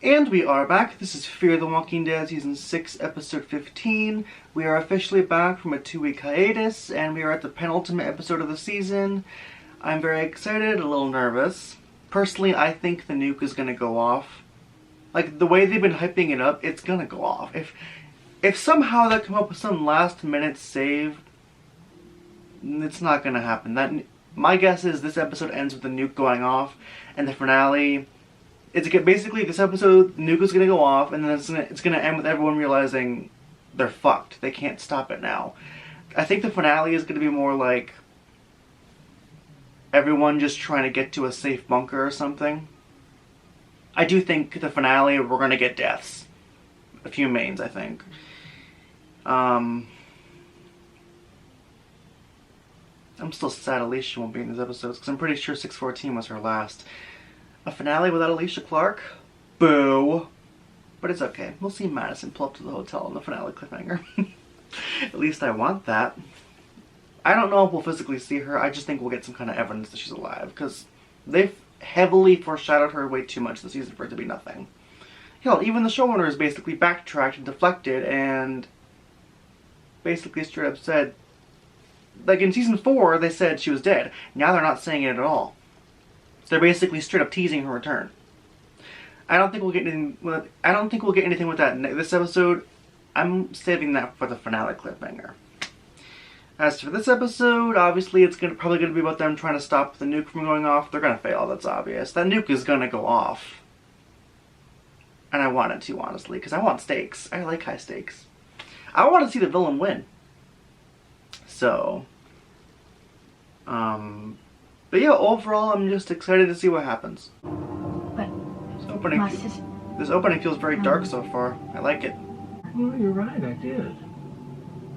And we are back. This is Fear the Walking Dead Season 6, Episode 15. We are officially back from a 2-week hiatus, and we are at the penultimate episode of the season. I'm very excited, a little nervous. Personally, I think the nuke is gonna go off. Like, the way they've been hyping it up, it's gonna go off. If somehow they come up with some last-minute save, it's not gonna happen. My guess is this episode ends with the nuke going off, and the finale... basically, this episode, the nuke is going to go off, and then it's going to end with everyone realizing they're fucked. They can't stop it now. I think the finale is going to be more like everyone just trying to get to a safe bunker or something. I do think the finale, we're going to get deaths. A few mains, I think. I'm still sad Alicia won't be in these episodes, because I'm pretty sure 614 was her last. A finale without Alicia Clark? Boo! But it's okay. We'll see Madison pull up to the hotel in the finale cliffhanger. At least I want that. I don't know if we'll physically see her. I just think we'll get some kind of evidence that she's alive. Because they've heavily foreshadowed her way too much this season for it to be nothing. Hell, even the showrunners basically backtracked and deflected and basically straight up said... Like in Season 4, they said she was dead. Now they're not saying it at all. They're basically straight up teasing her return. I don't think we'll get anything with that this episode. I'm saving that for the finale cliffhanger. As for this episode, obviously it's probably gonna be about them trying to stop the nuke from going off. They're gonna fail, that's obvious. That nuke is gonna go off. And I want it to, honestly, because I want stakes. I like high stakes. I want to see the villain win. So, but yeah, overall, I'm just excited to see what happens. But this opening feels very dark so far. I like it. Well, you're right, I did.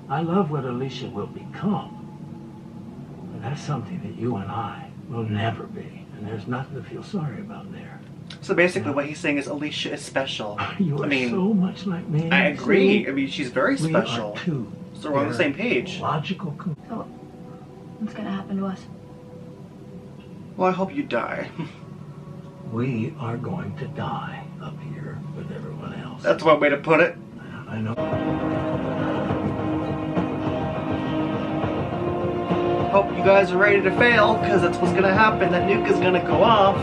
I love what Alicia will become. But that's something that you and I will never be. And there's nothing to feel sorry about there. So basically what he's saying is Alicia is special. You are so much like me. I agree. I mean, she's very special. We are two. So we're on the same page. Logical. So, what's gonna happen to us? Well, I hope you die. We are going to die up here with everyone else. That's one way to put it. I know. Hope you guys are ready to fail, because that's what's gonna happen. That nuke is gonna go off.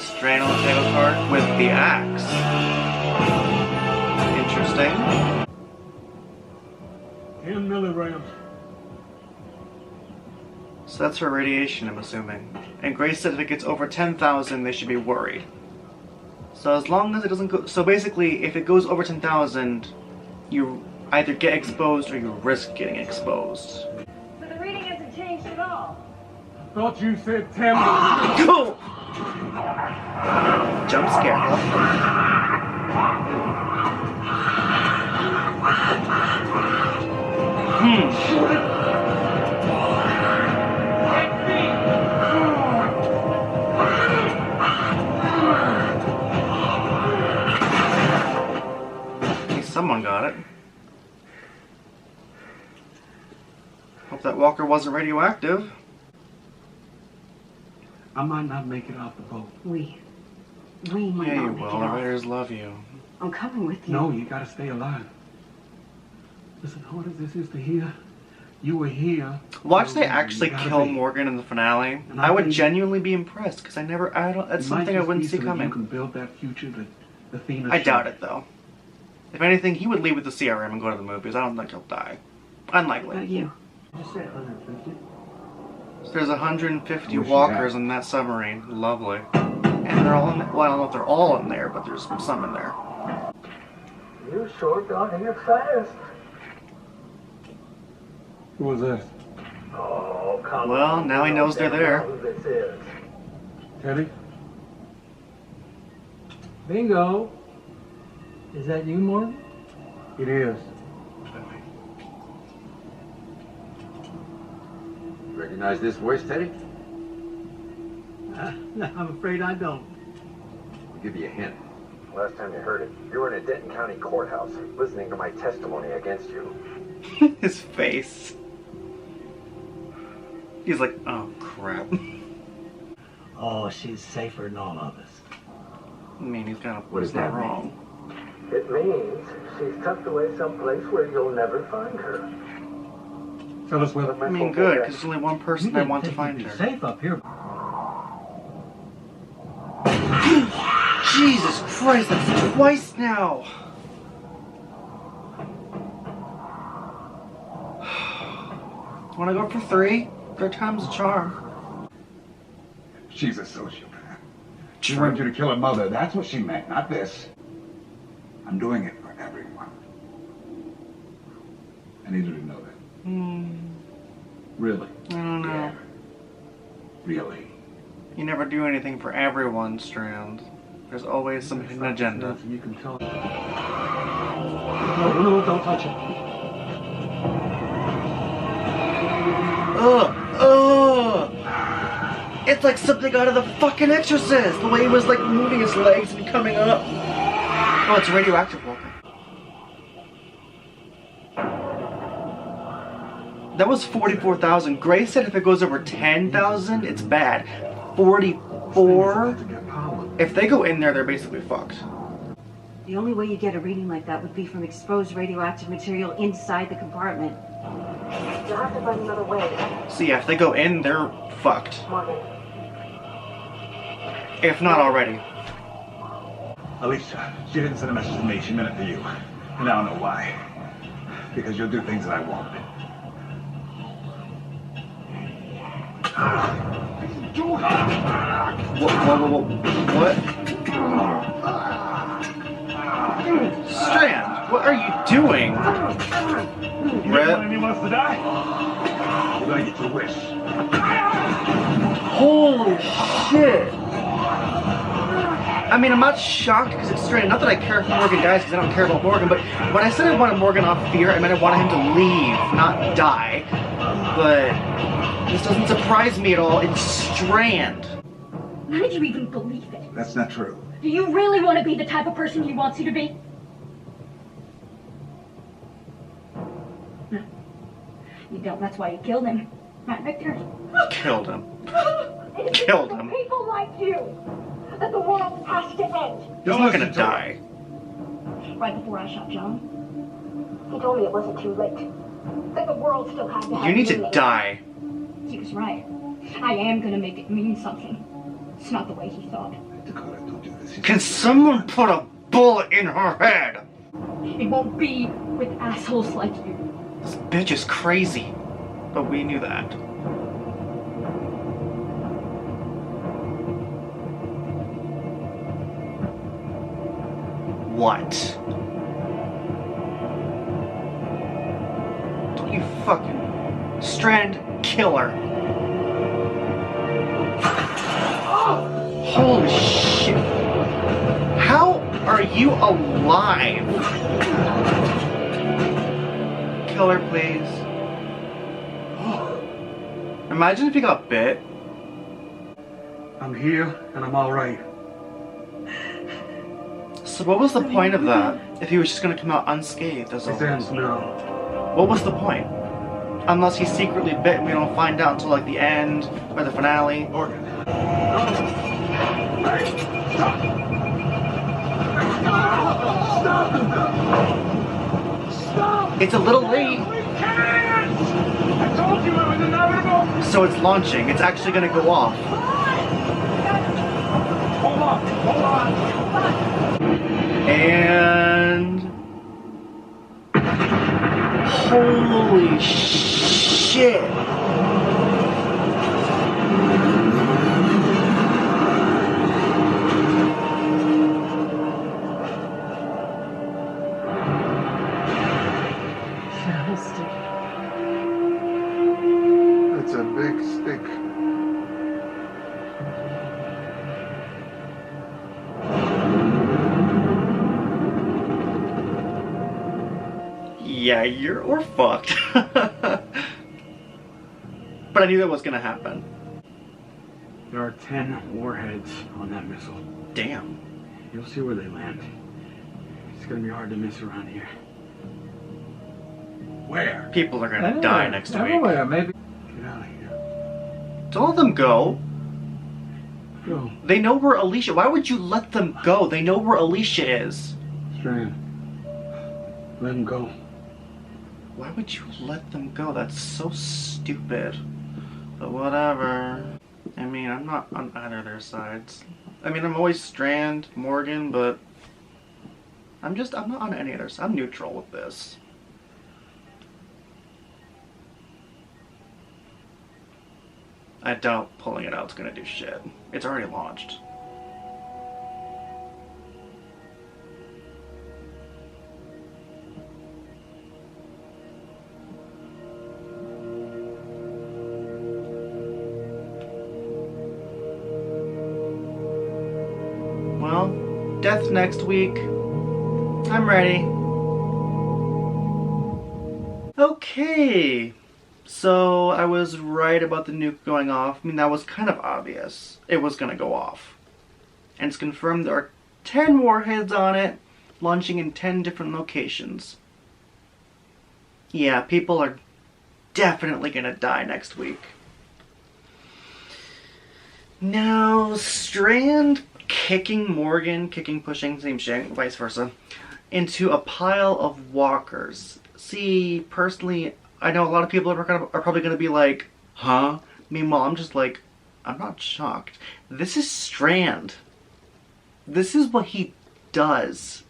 Strain on the table card with the axe. Interesting. 10 milligrams. So that's her radiation, I'm assuming. And Grace said if it gets over 10,000, they should be worried. So as long as it doesn't go... So basically, if it goes over 10,000, you either get exposed or you risk getting exposed. But the reading hasn't changed at all. I thought you said 10 Go! Jump scare. At least someone got it. Hope that walker wasn't radioactive. I might not make it off the boat. We might Yeah, not you make will. it The off. Raiders love you. I'm coming with you. No, you gotta stay alive. Listen, hard as this is to hear, you were here. Watch they actually kill Morgan in the finale. And I would genuinely be impressed, because that's something I wouldn't see coming. You can build that future that Athena I doubt it, though. If anything, he would leave with the CRM and go to the movies. I don't think he'll die. What Unlikely. about you? Just say 150. There's 150 walkers in that submarine. Lovely. And they're all in well, I don't know if they're all in there, but there's some in there. You sure got here fast. Who was this? Oh, come on. Well, now he knows they're there. Who this is. Teddy? Bingo. Is that you, Morgan? It is. Recognize this voice, Teddy? I'm afraid I don't. I'll give you a hint. Last time you heard it, you were in a Denton County courthouse, listening to my testimony against you. His face. He's like, oh crap. Oh, she's safer than all of us. I mean, he's kind of What does not that mean? wrong. It means she's tucked away someplace where you'll never find her. Tell us where I mean, good, because there's only one person I want to find her. Safe up here. Jesus Christ, that's twice now! Wanna go for 3? 3 times the charm. She's a sociopath. She True. wanted you to kill her mother. That's what she meant, not this. I'm doing it for everyone. I need her to know that. Really? I don't know. Yeah. Really. You never do anything for everyone, Strand. There's always some hidden agenda. You can tell. No, don't touch it. Ugh! Ugh! It's like something out of the fucking Exorcist! The way he was like moving his legs and coming up. Oh, it's radioactive walking. That was 44,000. Grace said if it goes over 10,000, it's bad. 44? If they go in there, they're basically fucked. The only way you get a reading like that would be from exposed radioactive material inside the compartment. You'll have to find another way. So yeah, if they go in, they're fucked. Morgan. If not already. Alicia, she didn't send a message to me. She meant it to you. And I don't know why. Because you'll do things that I want. What? Strand, what are you doing? Red? Anyone wants to die? You're gonna get your wish. Holy shit! I mean, I'm not shocked because it's Strand. Not that I care if Morgan dies because I don't care about Morgan, but when I said I wanted Morgan off fear, I meant I wanted him to leave, not die. But this doesn't surprise me at all. It's Strand. How did you even believe it? That's not true. Do you really want to be the type of person he wants you to be? No. You don't. That's why you killed him. Right, Victor? Killed him. It's Killed for him. people like you that the world has to end. He's not gonna die. Right before I shot John, he told me it wasn't too late. That the world still had to have You need to meaning. die. He was right. I am gonna make it mean something. It's not the way he thought. Dakota, don't do this. Can someone put a bullet in her head? It won't be with assholes like you. This bitch is crazy. But we knew that. What? Don't you fucking Strand killer. Holy shit. How are you alive? Kill her, please. Imagine if he got bit. I'm here and I'm all right. So what was the point of that? If he was just gonna come out unscathed as This always? ends now. What was the point? Unless he's secretly bit and we don't find out until like the end or the finale. Morgan. It's a little late. I told you it was inevitable. So it's launching. It's actually gonna go off. Hold on. And holy shit. It's a big stick. Yeah, we're fucked. But I knew that was gonna happen. There are 10 warheads on that missile. Damn. You'll see where they land. It's gonna be hard to miss around here. Where? People are gonna die next week. Everywhere, maybe. Get out of here. Don't let them go. Go. They know where Alicia... Why would you let them go? They know where Alicia is. Strand. Let him go. Why would you let them go? That's so stupid. But whatever. I mean, I'm not on either of their sides. I mean, I'm always Strand, Morgan, but... I'm not on any of their sides. I'm neutral with this. I doubt pulling it out's gonna do shit. It's already launched. Well, death next week. I'm ready. Okay. So, I was right about the nuke going off. I mean, that was kind of obvious. It was gonna go off. And it's confirmed there are 10 warheads on it, launching in 10 different locations. Yeah, people are definitely gonna die next week. Now, Strand kicking Morgan, pushing, same shit, vice versa, into a pile of walkers. See, personally, I know a lot of people are probably going to be like, huh? Meanwhile, I'm just like, I'm not shocked. This is Strand. This is what he does.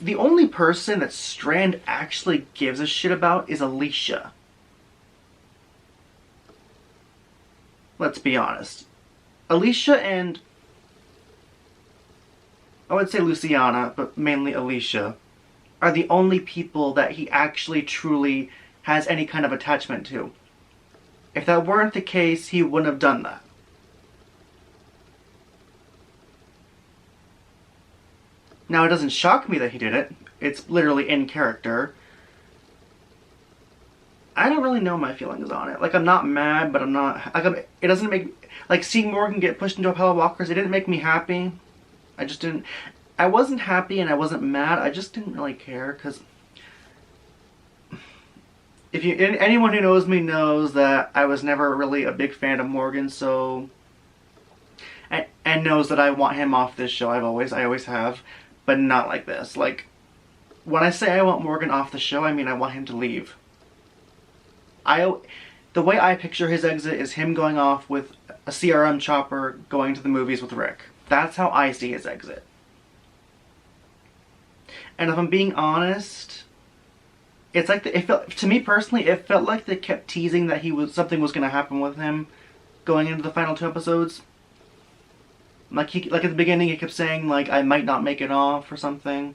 The only person that Strand actually gives a shit about is Alicia. Let's be honest. Alicia and... I would say Luciana, but mainly Alicia, are the only people that he actually truly has any kind of attachment to. If that weren't the case, he wouldn't have done that. Now, it doesn't shock me that he did it. It's literally in character. I don't really know my feelings on it. Like, I'm not mad, but I'm not... Like, it doesn't make... Like, seeing Morgan get pushed into a pile of walkers, it didn't make me happy. I just didn't... I wasn't happy and I wasn't mad. I just didn't really care, because... If you... Anyone who knows me knows that I was never really a big fan of Morgan, so... And knows that I want him off this show. I always have. But not like this. Like, when I say I want Morgan off the show, I mean I want him to leave. The way I picture his exit is him going off with a CRM chopper going to the movies with Rick. That's how I see his exit. And if I'm being honest, it's like to me personally, it felt like they kept teasing that something was going to happen with him going into the final 2 episodes. Like at the beginning, he kept saying like I might not make it off or something.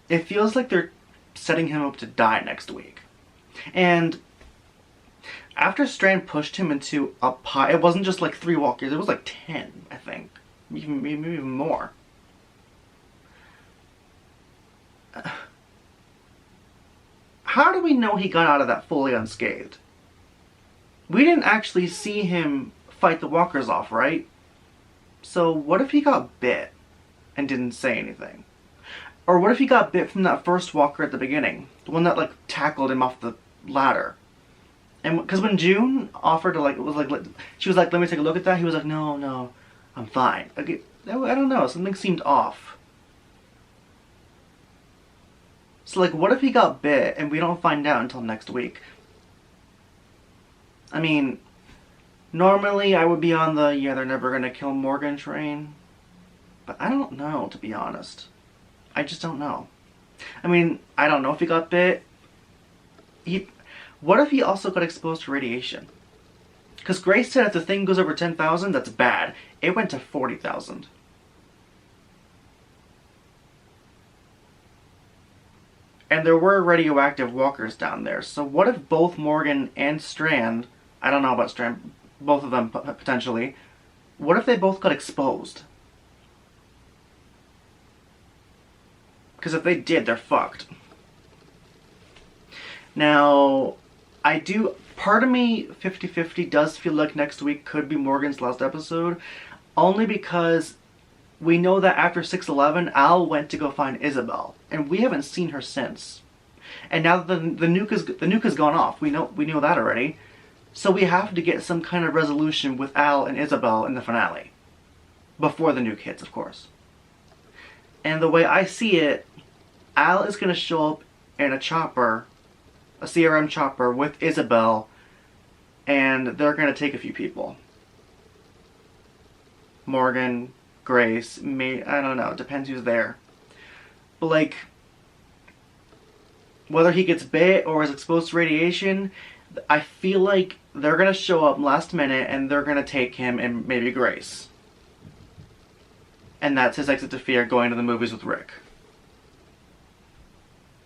It feels like they're setting him up to die next week. And after Strand pushed him into a pile, it wasn't just like 3 walkers, it was like 10, I think. Maybe even more. How do we know he got out of that fully unscathed? We didn't actually see him fight the walkers off, right? So what if he got bit and didn't say anything? Or what if he got bit from that first walker at the beginning? The one that, like, tackled him off the ladder. And because when June offered to, like, she was like, let me take a look at that. He was like, no, I'm fine. Like, I don't know. Something seemed off. So, like, what if he got bit and we don't find out until next week? I mean, normally I would be on the, yeah, they're never gonna kill Morgan train. But I don't know, to be honest. I just don't know. I mean, I don't know if he got bit. What if he also got exposed to radiation? Because Grace said if the thing goes over 10,000, that's bad. It went to 40,000. And there were radioactive walkers down there. So what if both Morgan and Strand, I don't know about Strand, both of them potentially, what if they both got exposed? Because if they did, they're fucked. Now, part of me, 50-50, does feel like next week could be Morgan's last episode. Only because we know that after 6/11, Al went to go find Isabel. And we haven't seen her since. And now that the nuke has gone off. We knew that already. So we have to get some kind of resolution with Al and Isabel in the finale. Before the nuke hits, of course. And the way I see it, Al is going to show up in a chopper, a CRM chopper with Isabel, and they're going to take a few people. Morgan, Grace, me, I don't know, it depends who's there. But like, whether he gets bit or is exposed to radiation, I feel like they're going to show up last minute and they're going to take him and maybe Grace. And that's his exit to fear, going to the movies with Rick.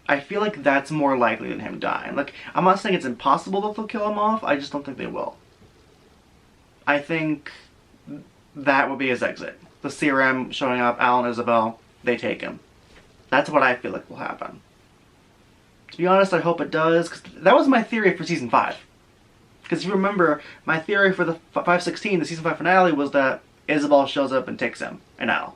I feel like that's more likely than him dying. Like, I'm not saying it's impossible that they'll kill him off, I just don't think they will. I think that would be his exit. The CRM showing up, Al and Isabel, they take him. That's what I feel like will happen. To be honest, I hope it does, because that was my theory for Season 5. Because if you remember, my theory for the 516, the Season 5 finale, was that Isabel shows up and takes him, and Al.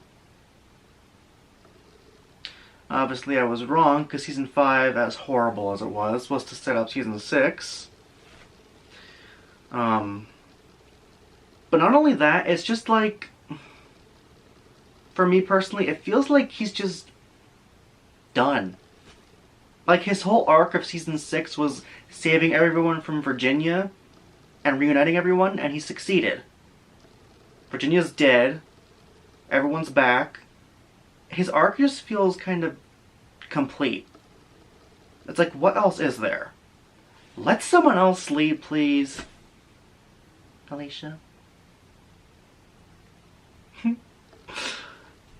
Obviously I was wrong, because Season 5, as horrible as it was to set up Season 6. But not only that, it's just like, for me personally, it feels like he's just done. Like, his whole arc of Season 6 was saving everyone from Virginia and reuniting everyone, and he succeeded. Virginia's dead. Everyone's back. His arc just feels kind of complete. It's like, what else is there? Let someone else lead, please. Alicia?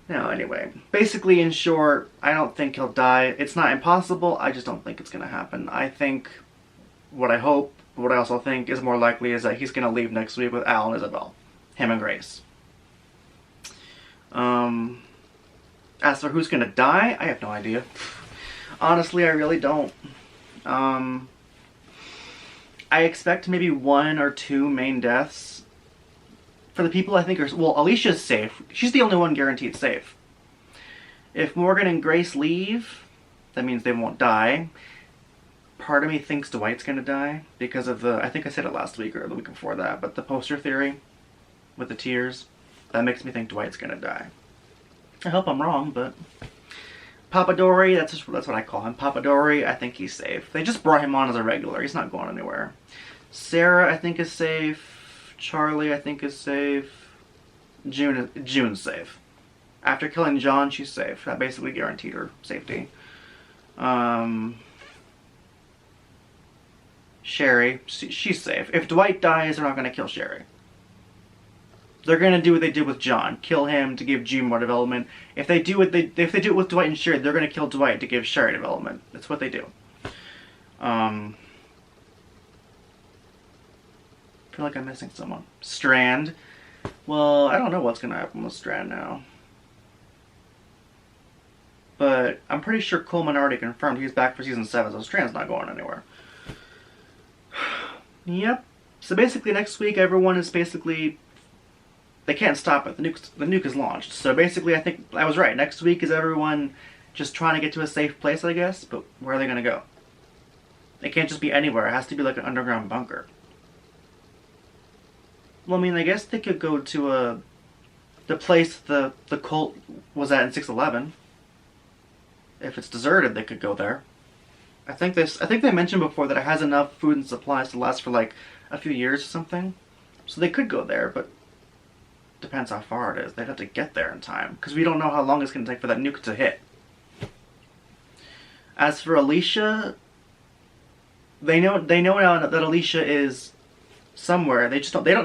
No, anyway. Basically, in short, I don't think he'll die. It's not impossible, I just don't think it's gonna happen. I think, what I hope, what I also think is more likely is that he's gonna leave next week with Al and Isabel. Him and Grace. As for who's gonna die, I have no idea. Honestly, I really don't. I expect maybe 1 or 2 main deaths. For the people I think are... Well, Alicia's safe. She's the only one guaranteed safe. If Morgan and Grace leave, that means they won't die. Part of me thinks Dwight's gonna die because of the... I think I said it last week or the week before that, but the poster theory with the tears, that makes me think Dwight's gonna die. I hope I'm wrong, but... Papadori, that's what I call him. Papadori, I think he's safe. They just brought him on as a regular. He's not going anywhere. Sarah, I think, is safe. Charlie, I think, is safe. June's safe. After killing John, she's safe. That basically guaranteed her safety. Sherry, she's safe. If Dwight dies, they're not going to kill Sherry. They're going to do what they did with John. Kill him to give June more development. If they do it with Dwight and Sherry, they're going to kill Dwight to give Sherry development. That's what they do. I feel like I'm missing someone. Strand. Well, I don't know what's going to happen with Strand now. But I'm pretty sure Coleman already confirmed he's back for Season 7, so Strand's not going anywhere. Yep. So basically next week everyone is basically... They can't stop it. The nuke is launched. So basically I think I was right. Next week is everyone just trying to get to a safe place, I guess. But where are they going to go? It can't just be anywhere. It has to be like an underground bunker. Well, I mean, I guess they could go to the place the cult was at in 611. If it's deserted, they could go there. I think they mentioned before that it has enough food and supplies to last for like a few years or something. So they could go there, but depends how far it is. They'd have to get there in time, because we don't know how long it's going to take for that nuke to hit. As for Alicia, they know now that Alicia is somewhere.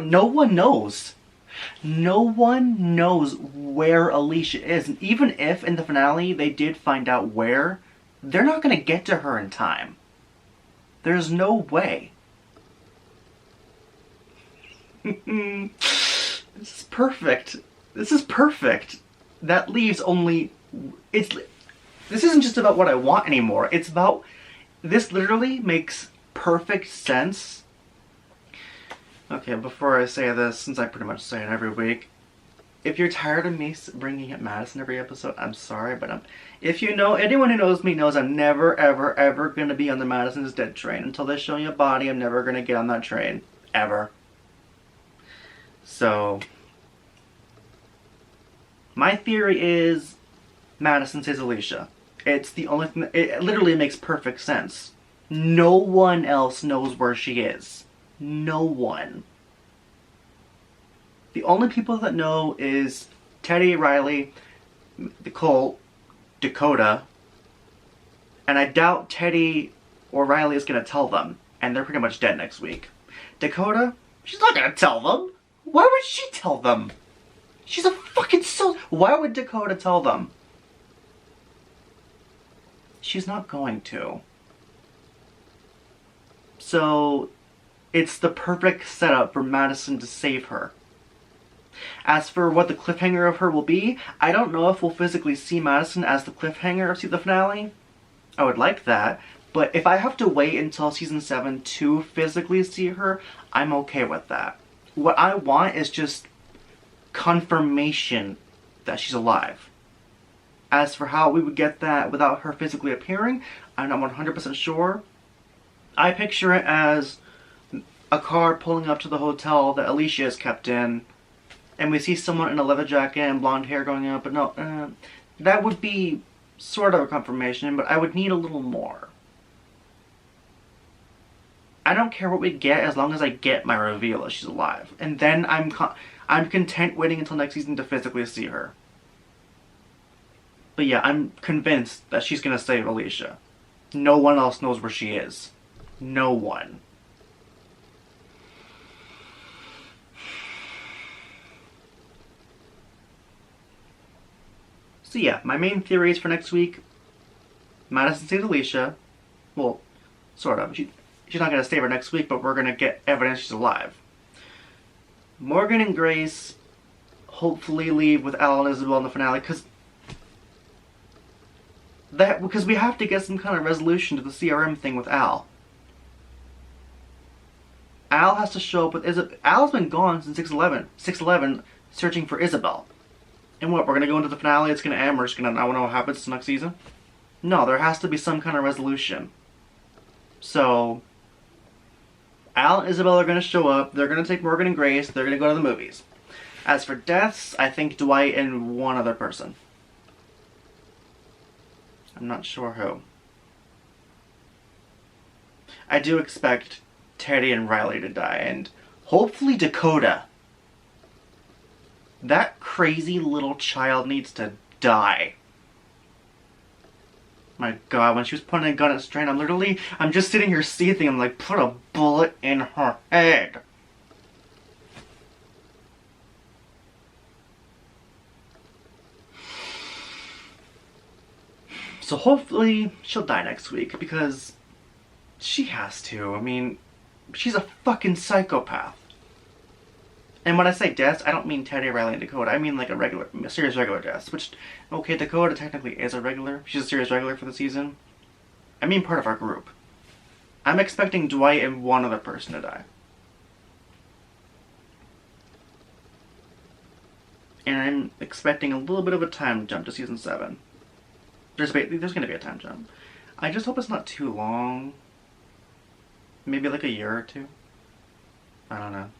No one knows. No one knows where Alicia is. And even if in the finale they did find out where, they're not going to get to her in time. There's no way. This is perfect. This is perfect. That leaves only... This isn't just about what I want anymore. It's about... This literally makes perfect sense. Okay, before I say this, since I pretty much say it every week, if you're tired of me bringing up Madison every episode, I'm sorry, but if you know, anyone who knows me knows I'm never, ever, ever going to be on the Madison is dead train. Until they show me a body, I'm never going to get on that train. Ever. So, my theory is Madison saves Alicia. It's the only thing, it literally makes perfect sense. No one else knows where she is. No one. The only people that know is Teddy, Riley, Nicole, Dakota, and I doubt Teddy or Riley is going to tell them, and they're pretty much dead next week. Dakota, she's not going to tell them. Why would she tell them? She's a fucking Why would Dakota tell them? She's not going to. So, it's the perfect setup for Madison to save her. As for what the cliffhanger of her will be, I don't know if we'll physically see Madison as the cliffhanger of the finale. I would like that, but if I have to wait until season 7 to physically see her, I'm okay with that. What I want is just confirmation that she's alive. As for how we would get that without her physically appearing, I'm not 100% sure. I picture it as a car pulling up to the hotel that Alicia is kept in, and we see someone in a leather jacket and blonde hair going up, but no, that would be sort of a confirmation, but I would need a little more. I don't care what we get as long as I get my reveal that she's alive. And then I'm content waiting until next season to physically see her. But yeah, I'm convinced that she's gonna save Alicia. No one else knows where she is. No one. So yeah, my main theories for next week: Madison saves Alicia. Well, sort of. She's not going to save her next week, but we're going to get evidence she's alive. Morgan and Grace hopefully leave with Al and Isabel in the finale, because we have to get some kind of resolution to the CRM thing with Al. Al has to show up with Isabel. Al's been gone since 6/11, searching for Isabel. And what, we're going to go into the finale, it's going to end, we're just going to not know what happens next season? No, there has to be some kind of resolution. So, Al and Isabel are going to show up, they're going to take Morgan and Grace, they're going to go to the movies. As for deaths, I think Dwight and one other person. I'm not sure who. I do expect Teddy and Riley to die, and hopefully Dakota. That crazy little child needs to die. My god, when she was pointing a gun at Strain, I'm just sitting here seething. I'm like, put a bullet in her head. So hopefully she'll die next week, because she has to. I mean, she's a fucking psychopath. And when I say deaths, I don't mean Teddy, Riley, and Dakota. I mean like a serious regular deaths. Which, okay, Dakota technically is a regular. She's a serious regular for the season. I mean part of our group. I'm expecting Dwight and one other person to die. And I'm expecting a little bit of a time jump to season 7. There's going to be a time jump. I just hope it's not too long. Maybe like a year or two. I don't know.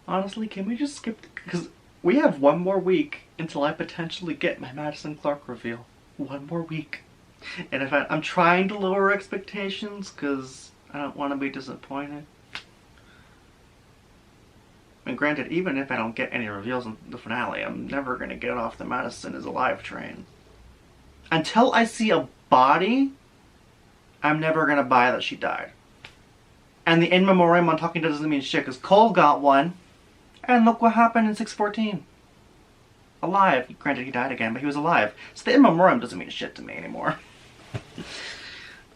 Honestly, can we just skip? Because we have one more week until I potentially get my Madison Clark reveal. One more week. And if I'm trying to lower expectations because I don't want to be disappointed. And granted, even if I don't get any reveals in the finale, I'm never going to get off the Madison is alive train. Until I see a body, I'm never going to buy that she died. And the in memoriam on Talking Dead doesn't mean shit, because Cole got one. And look what happened in 6/14. Alive. Granted, he died again, but he was alive. So the in memoriam doesn't mean shit to me anymore.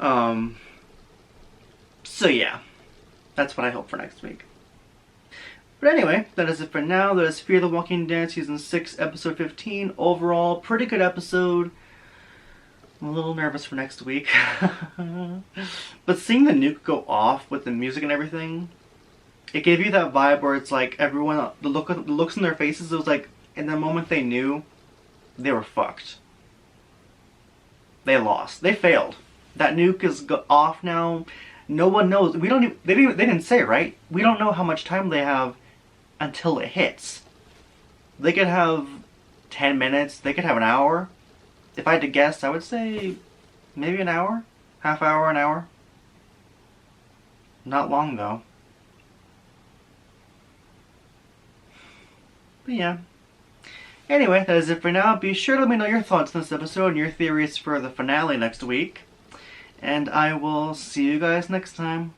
So yeah. That's what I hope for next week. But anyway, that is it for now. That is Fear the Walking Dead Season 6, Episode 15. Overall, pretty good episode. I'm a little nervous for next week. But seeing the nuke go off with the music and everything, It gave you that vibe where it's like everyone, the looks in their faces, it was like, in the moment they knew, they were fucked. They lost. They failed. That nuke is off now. No one knows. We don't even, they didn't say, right? We don't know how much time they have until it hits. They could have 10 minutes. They could have an hour. If I had to guess, I would say maybe an hour. Half hour, an hour. Not long, though. But yeah. Anyway, that is it for now. Be sure to let me know your thoughts on this episode and your theories for the finale next week. And I will see you guys next time.